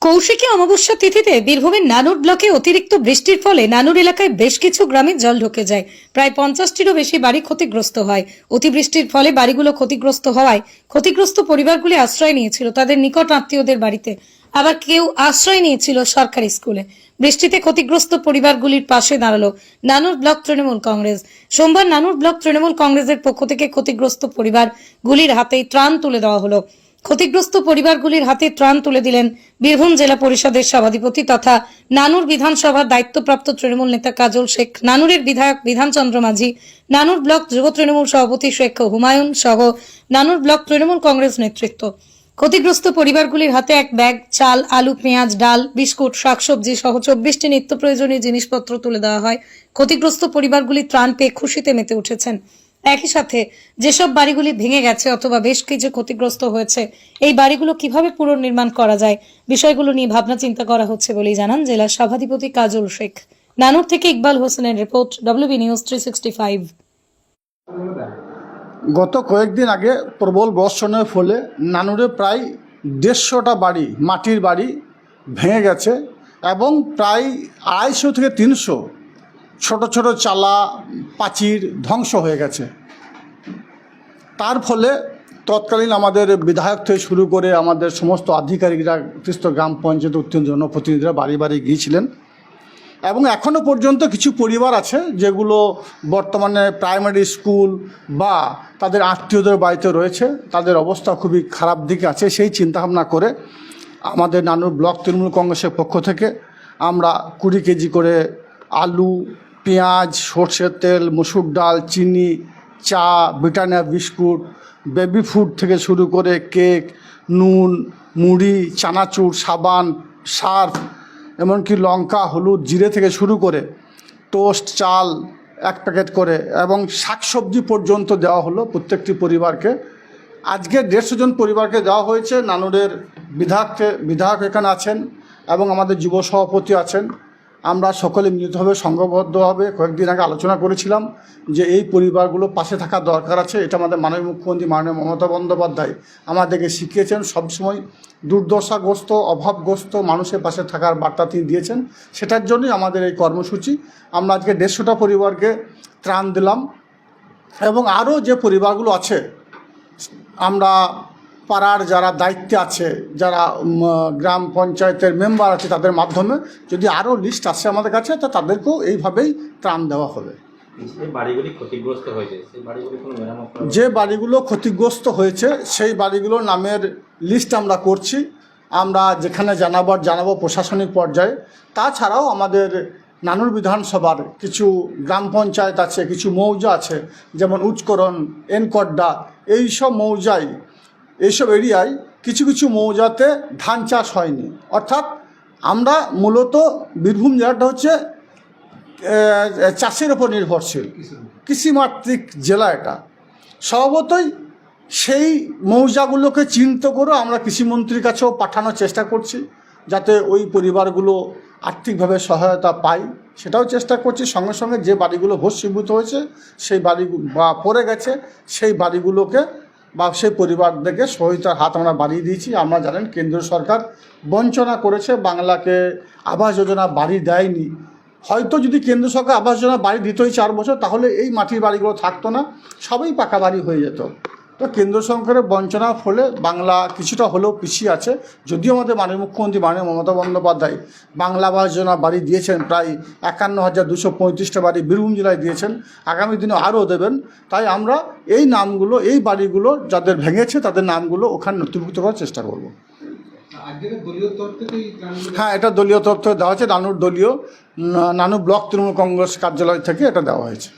কৌশিকী অমাবস্যা তিথিতে বীরভূমের নানুর ব্লকে অতিরিক্ত বৃষ্টির ফলে নানুর এলাকায় বেশ কিছু গ্রামে জল ঢুকে যায়। প্রায় 50টিরও বেশি বাড়ি ক্ষতিগ্রস্ত হয়। অতিবৃষ্টির ফলে বাড়িগুলো ক্ষতিগ্রস্ত হওয়ায় ক্ষতিগ্রস্ত পরিবারগুলি আশ্রয় নিয়েছিল তাদের নিকট আত্মীয়দের বাড়িতে, আবার কেউ আশ্রয় নিয়েছিল সরকারি স্কুলে। বৃষ্টিতে ক্ষতিগ্রস্ত পরিবারগুলির পাশে দাঁড়ালো নানুর ব্লক তৃণমূল কংগ্রেস। সোমবার নানুর ব্লক তৃণমূল কংগ্রেসের পক্ষ থেকে ক্ষতিগ্রস্ত পরিবারগুলির হাতে ত্রাণ তুলে দেওয়া হলো। ক্ষতিগ্রস্ত পরিবারগুলির হাতে ত্রাণ তুলে দিলেন বীরভূম জেলা পরিষদের সভাধিপতি তথা নানুর বিধানসভার দায়িত্বপ্রাপ্ত তৃণমূল নেতা কাজল শেখ, নানুরের বিধায়ক বিধানচন্দ্র মাঝি, নানুর ব্লক যুব তৃণমূল সভাপতি শেখ হুমায়ুন সহ নানুর ব্লক তৃণমূল কংগ্রেস নেতৃত্ব। ক্ষতিগ্রস্ত পরিবারগুলির হাতে এক ব্যাগ চাল, আলু, পেঁয়াজ, ডাল, বিস্কুট, শাকসবজি সহ 24টি নিত্য প্রয়োজনীয় জিনিসপত্র তুলে দেওয়া হয়। ক্ষতিগ্রস্ত পরিবারগুলি ত্রাণ পেয়ে খুশিতে মেতে উঠেছেন। একই সাথে যেসব বাড়িগুলি ভেঙে গেছে অথবা বেশ কিছু ক্ষতিগ্রস্ত হয়েছে, এই বাড়িগুলো কিভাবে পুনর্নির্মাণ করা যায় বিষয়গুলো নিয়ে ভাবনা চিন্তা করা হচ্ছে বলেই জানান জেলা সভাধিপতি কাজল শেখ। নানুর থেকে ইকবাল হোসেনের রিপোর্ট, WB নিউজ 365। গত কয়েকদিন আগে প্রবল বর্ষণের ফলে নানুরে প্রায় 150টা বাড়ি, মাটির বাড়ি ভেঙে গেছে এবং প্রায় 250 থেকে 300 ছোট ছোট চালা, প্রাচীর ধ্বংস হয়ে গেছে। তার ফলে তৎকালীন আমাদের বিধায়ক থেকে শুরু করে আমাদের সমস্ত আধিকারিকরা, তিস্তা গ্রাম পঞ্চায়েত উত্তীর্ণ জনপ্রতিনিধিরা বাড়ি বাড়ি গিয়েছিলেন এবং এখনও পর্যন্ত কিছু পরিবার আছে যেগুলো বর্তমানে প্রাইমারি স্কুল বা তাদের আত্মীয়দের বাড়িতে রয়েছে, তাদের অবস্থা খুবই খারাপ দিকে আছে। সেই চিন্তাভাবনা করে আমাদের নানুর ব্লক তৃণমূল কংগ্রেসের পক্ষ থেকে আমরা 20 কেজি করে আলু, পেঁয়াজ, সর্ষের তেল, মসুর ডাল, চিনি, চা, ব্রিটানিয়া বিস্কুট, বেবি ফুড থেকে শুরু করে কেক, নুন, মুড়ি, চানাচুর, সাবান, সার্ফ, এমনকি লঙ্কা, হলুদ, জিরে থেকে শুরু করে টোস্ট, চাল 1 প্যাকেট করে এবং শাকসবজি পর্যন্ত দেওয়া হলো প্রত্যেকটি পরিবারকে। আজকে 150 জন পরিবারকে দেওয়া হয়েছে। নানুরের বিধায়ক এখানে আছেন এবং আমাদের যুব সভাপতি আছেন। আমরা সকলে মিলিতভাবে সংঘবদ্ধভাবে কয়েকদিন আগে আলোচনা করেছিলাম যে এই পরিবারগুলো পাশে থাকা দরকার আছে। এটা আমাদের মাননীয় মুখ্যমন্ত্রী মাননীয় মমতা বন্দ্যোপাধ্যায় আমাদেরকে শিখিয়েছেন। সবসময় দুর্দশাগ্রস্ত, অভাবগ্রস্ত মানুষের পাশে থাকার বার্তা তিনি দিয়েছেন। সেটার জন্যই আমাদের এই কর্মসূচি। আমরা আজকে 150টা পরিবারকে ত্রাণ দিলাম এবং আরও যে পরিবারগুলো আছে, আমরা পাড়ার যারা দায়িত্বে আছে, যারা গ্রাম পঞ্চায়েতের মেম্বার আছে, তাদের মাধ্যমে যদি আরও লিস্ট আসে আমাদের কাছে, তো তাদেরকেও এইভাবেই ত্রাণ দেওয়া হবে। যে বাড়িগুলো ক্ষতিগ্রস্ত হয়েছে সেই বাড়িগুলোর নামের লিস্ট আমরা করছি। আমরা যেখানে জানাবো প্রশাসনিক পর্যায়ে। তাছাড়াও আমাদের নানুর বিধানসভার কিছু গ্রাম পঞ্চায়েত আছে, কিছু মৌজা আছে, যেমন উচ্চকরণ, এনকড্ডা, এইসব মৌজায়, এইসব এরিয়ায় কিছু কিছু মৌজাতে ধান চাষ হয়নি। অর্থাৎ আমরা মূলত বীরভূম জেলাটা হচ্ছে চাষের ওপর নির্ভরশীল, কৃষিমাতৃক জেলা। এটা স্বভাবতই সেই মৌজাগুলোকে চিহ্নিত করে আমরা কৃষিমন্ত্রীর কাছেও পাঠানোর চেষ্টা করছি, যাতে ওই পরিবারগুলো আর্থিকভাবে সহায়তা পায়, সেটাও চেষ্টা করছি। সঙ্গে সঙ্গে যে বাড়িগুলো ভস্মীভূত হয়েছে, সেই বাড়ি বা পড়ে গেছে, সেই বাড়িগুলোকে বা সেই পরিবারদেরকে সহায়তার হাত আমরা বাড়িয়ে দিয়েছি। আমরা জানেন কেন্দ্র সরকার বঞ্চনা করেছে, বাংলাকে আবাস যোজনা বাড়ি দেয়নি। হয়তো যদি কেন্দ্র সরকার আবাস যোজনা বাড়ি দিতই 4 বছর, তাহলে এই মাটির বাড়িগুলো থাকতো না, সবই পাকা বাড়ি হয়ে যেত। তো কেন্দ্র সরকারের বঞ্চনার ফলে বাংলা কিছুটা হলেও পিছিয়ে আছে। যদিও আমাদের মাননীয় মুখ্যমন্ত্রী মাননীয় মমতা বন্দ্যোপাধ্যায় বাংলা আবাস যোজনা বাড়ি দিয়েছেন, প্রায় 51,235টা বাড়ি বীরভূম জেলায় দিয়েছেন, আগামী দিনে আরও দেবেন। তাই আমরা এই নামগুলো, এই বাড়িগুলো যাদের ভেঙেছে তাদের নামগুলো ওখানে নথিভুক্ত করার চেষ্টা করব। হ্যাঁ, এটা দলীয় তরফ থেকে দেওয়া হয়েছে। নানুর ব্লক তৃণমূল কংগ্রেস কার্যালয় থেকে এটা দেওয়া হয়েছে।